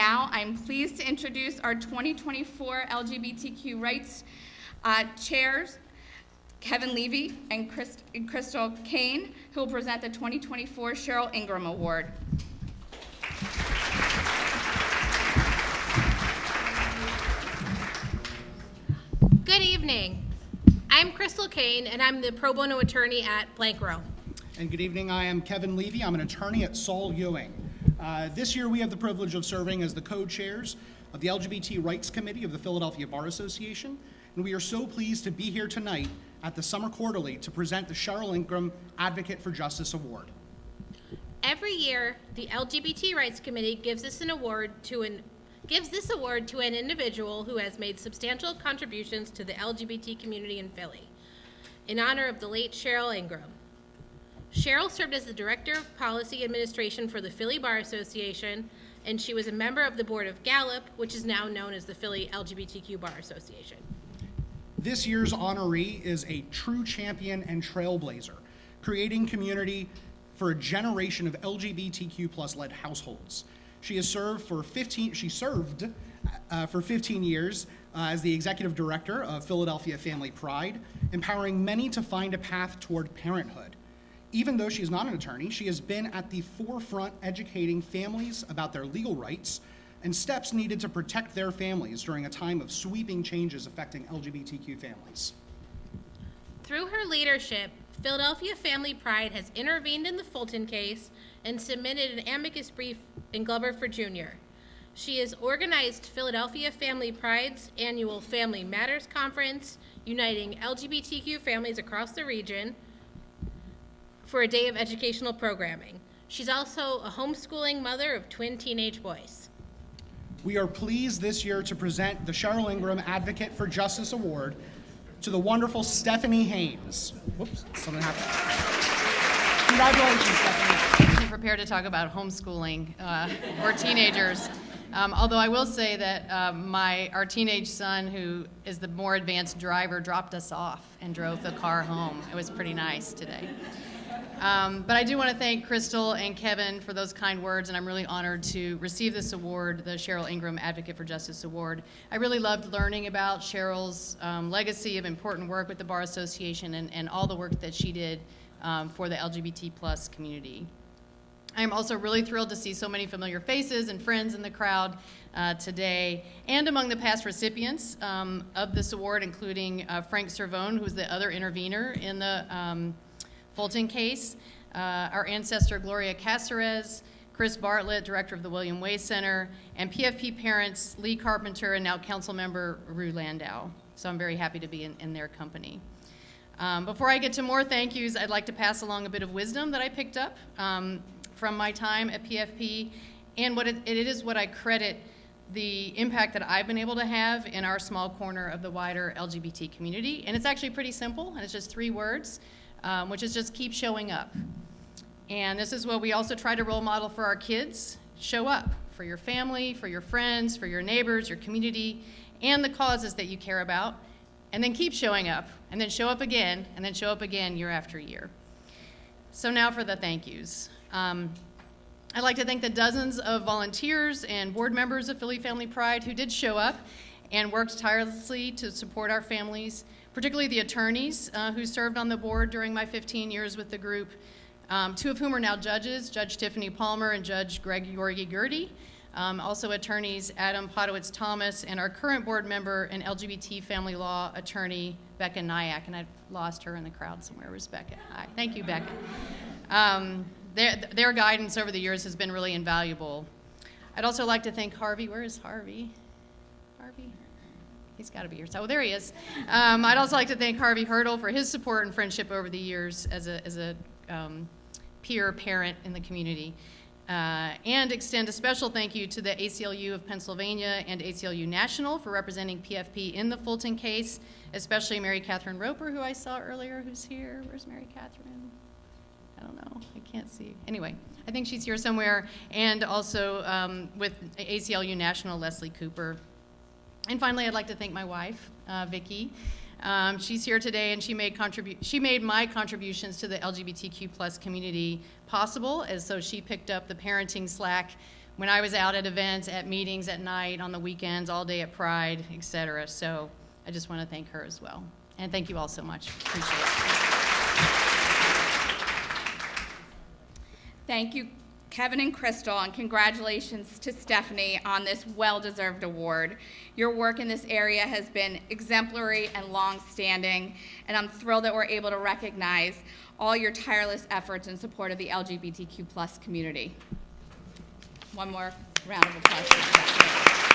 now I'm pleased to introduce our 2024 LGBTQ rights chairs, Kevin Levy and Crystal Kane, who will present the 2024 Cheryl Ingram Award. Good evening. I'm Crystal Kane, and I'm the pro bono attorney at Blank Row. And good evening, I am Kevin Levy. I'm an attorney at Saul Ewing. This year we have the privilege of serving as the co-chairs of the LGBT Rights Committee of the Philadelphia Bar Association, and we are so pleased to be here tonight at the Summer Quarterly to present the Cheryl Ingram Advocate for Justice Award. Every year, the LGBT Rights Committee gives this award to an individual who has made substantial contributions to the LGBT community in Philly, in honor of the late Cheryl Ingram. Cheryl served as the Director of Policy Administration for the Philly Bar Association, and she was a member of the board of Gallup, which is now known as the Philly LGBTQ Bar Association. This year's honoree is a true champion and trailblazer, creating community for a generation of LGBTQ+ led households. She served for 15 years as the executive director of Philadelphia Family Pride, empowering many to find a path toward parenthood. Even though she is not an attorney, she has been at the forefront educating families about their legal rights and steps needed to protect their families during a time of sweeping changes affecting LGBTQ families. Through her leadership, Philadelphia Family Pride has intervened in the Fulton case and submitted an amicus brief in Glover for Jr. She has organized Philadelphia Family Pride's annual Family Matters Conference, uniting LGBTQ families across the region for a day of educational programming. She's also a homeschooling mother of twin teenage boys. We are pleased this year to present the Cheryl Ingram Advocate for Justice Award to the wonderful Stephanie Haynes. Whoops, something happened. Congratulations, Stephanie. I'm prepared to talk about homeschooling or teenagers. Although I will say that our teenage son, who is the more advanced driver, dropped us off and drove the car home. It was pretty nice today. But I do want to thank Crystal and Kevin for those kind words, and I'm really honored to receive this award, the Cheryl Ingram Advocate for Justice Award. I really loved learning about Cheryl's legacy of important work with the Bar Association and all the work that she did for the LGBT+ community. I'm also really thrilled to see so many familiar faces and friends in the crowd today, and among the past recipients of this award, including Frank Cervone, who's the other intervener in the Fulton case, our ancestor Gloria Caceres, Chris Bartlett, director of the William Way Center, and PFP parents Lee Carpenter and now council member Rue Landau. So I'm very happy to be in their company. Before I get to more thank yous, I'd like to pass along a bit of wisdom that I picked up from my time at PFP, and it is what I credit the impact that I've been able to have in our small corner of the wider LGBT community. And it's actually pretty simple, and it's just 3 words. Which is just keep showing up. And this is what we also try to role model for our kids. Show up for your family, for your friends, for your neighbors, your community, and the causes that you care about. And then keep showing up, and then show up again, and then show up again year after year. So now for the thank yous. I'd like to thank the dozens of volunteers and board members of Philly Family Pride who did show up and worked tirelessly to support our families, particularly the attorneys who served on the board during my 15 years with the group, 2 of whom are now judges, Judge Tiffany Palmer and Judge Greg Yorgi-Gertie. Also attorneys Adam Podowitz-Thomas and our current board member and LGBT family law attorney, Becca Nyack, and I've lost her in the crowd somewhere. Where's Becca? Hi, thank you, Becca. Their guidance over the years has been really invaluable. I'd also like to thank Harvey. Where is Harvey? Harvey? He's got to be here. So there he is. I'd also like to thank Harvey Hurdle for his support and friendship over the years as a peer parent in the community. And extend a special thank you to the ACLU of Pennsylvania and ACLU National for representing PFP in the Fulton case, especially Mary Catherine Roper, who I saw earlier, who's here. Where's Mary Catherine? I don't know. I can't see. Anyway, I think she's here somewhere. And also with ACLU National, Leslie Cooper. And finally, I'd like to thank my wife, Vicki. She's here today, and she made my contributions to the LGBTQ+ community possible, as so she picked up the parenting slack when I was out at events, at meetings at night, on the weekends, all day at Pride, etc. So I just want to thank her as well. And thank you all so much. Appreciate it. Thank you, Kevin and Crystal, and congratulations to Stephanie on this well-deserved award. Your work in this area has been exemplary and long-standing, and I'm thrilled that we're able to recognize all your tireless efforts in support of the LGBTQ+ community. One more round of applause for Stephanie.